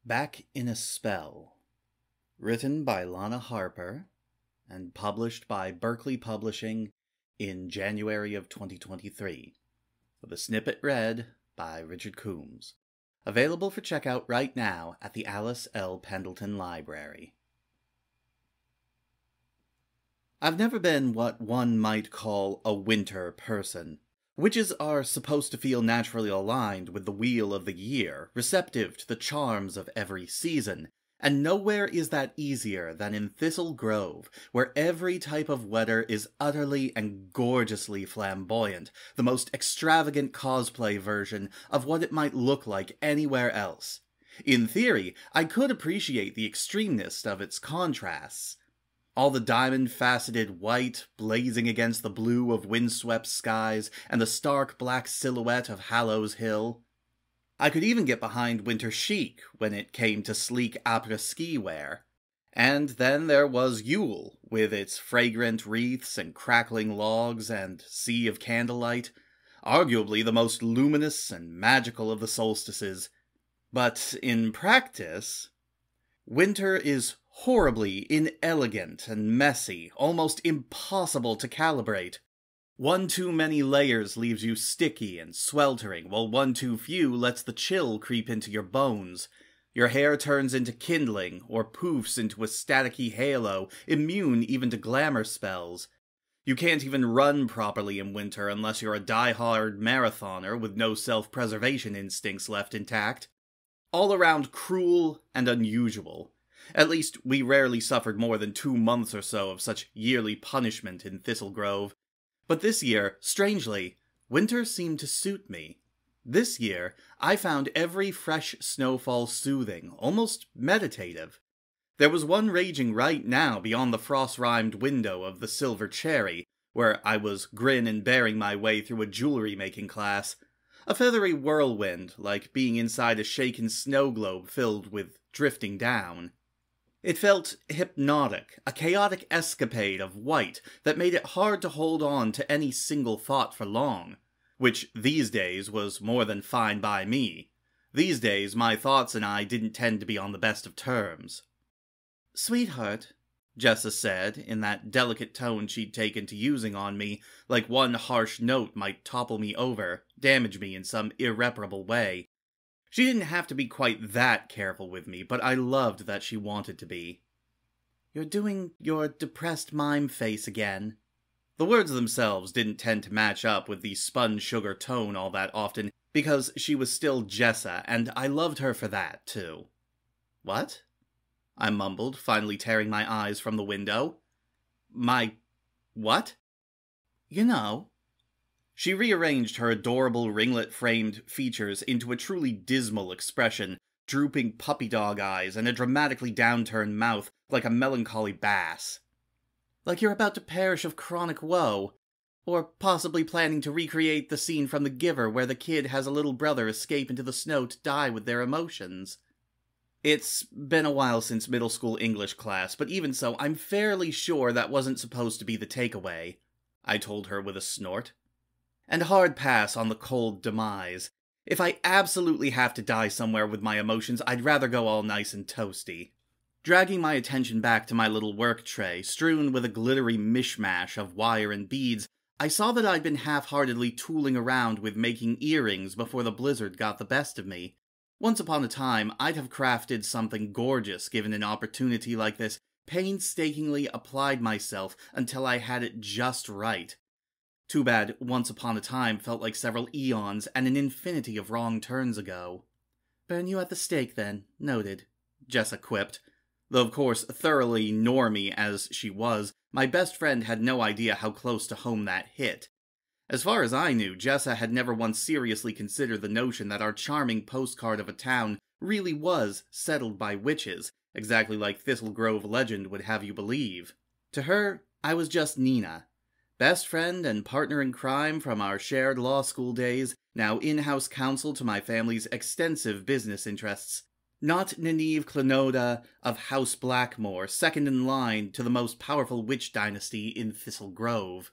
Back in a Spell, written by Lana Harper and published by Berkley Publishing in January of 2023, with a snippet read by Richard Coombs. Available for checkout right now at the Alice L. Pendleton Library. I've never been what one might call a winter person. Witches are supposed to feel naturally aligned with the wheel of the year, receptive to the charms of every season, and nowhere is that easier than in Thistle Grove, where every type of weather is utterly and gorgeously flamboyant, the most extravagant cosplay version of what it might look like anywhere else. In theory, I could appreciate the extremeness of its contrasts. All the diamond-faceted white blazing against the blue of windswept skies and the stark black silhouette of Hallows Hill. I could even get behind winter chic when it came to sleek après-ski wear. And then there was Yule, with its fragrant wreaths and crackling logs and sea of candlelight, arguably the most luminous and magical of the solstices. But in practice, winter is horribly inelegant and messy, almost impossible to calibrate. One too many layers leaves you sticky and sweltering, while one too few lets the chill creep into your bones. Your hair turns into kindling, or poofs into a staticky halo, immune even to glamour spells. You can't even run properly in winter unless you're a die-hard marathoner with no self-preservation instincts left intact. All around cruel and unusual. At least, we rarely suffered more than 2 months or so of such yearly punishment in Thistle Grove. But this year, strangely, winter seemed to suit me. This year, I found every fresh snowfall soothing, almost meditative. There was one raging right now beyond the frost-rimed window of the Silver Cherry, where I was grin and bearing my way through a jewelry-making class. A feathery whirlwind, like being inside a shaken snow globe filled with drifting down. It felt hypnotic, a chaotic escapade of white that made it hard to hold on to any single thought for long, which these days was more than fine by me. These days, my thoughts and I didn't tend to be on the best of terms. "Sweetheart," Jessa said, in that delicate tone she'd taken to using on me, like one harsh note might topple me over, damage me in some irreparable way. She didn't have to be quite that careful with me, but I loved that she wanted to be. "You're doing your depressed mime face again." The words themselves didn't tend to match up with the sponge sugar tone all that often, because she was still Jessa, and I loved her for that, too. "What?" I mumbled, finally tearing my eyes from the window. "My... what?" "You know." She rearranged her adorable ringlet-framed features into a truly dismal expression, drooping puppy-dog eyes and a dramatically downturned mouth like a melancholy bass. "Like you're about to perish of chronic woe. Or possibly planning to recreate the scene from The Giver where the kid has a little brother escape into the snow to die with their emotions." It's been a while since middle school English class, but even so, I'm fairly sure that wasn't supposed to be the takeaway, I told her with a snort. And hard pass on the cold demise. If I absolutely have to die somewhere with my emotions, I'd rather go all nice and toasty. Dragging my attention back to my little work tray, strewn with a glittery mishmash of wire and beads, I saw that I'd been half-heartedly tooling around with making earrings before the blizzard got the best of me. Once upon a time, I'd have crafted something gorgeous given an opportunity like this, painstakingly applied myself until I had it just right. Too bad once upon a time felt like several eons and an infinity of wrong turns ago. "Burn you at the stake, then. Noted," Jessa quipped. Though of course, thoroughly normie as she was, my best friend had no idea how close to home that hit. As far as I knew, Jessa had never once seriously considered the notion that our charming postcard of a town really was settled by witches, exactly like Thistle Grove legend would have you believe. To her, I was just Nina. Best friend and partner in crime from our shared law school days, now in-house counsel to my family's extensive business interests. Not Nineve Clanoda of House Blackmoore, second in line to the most powerful witch dynasty in Thistle Grove.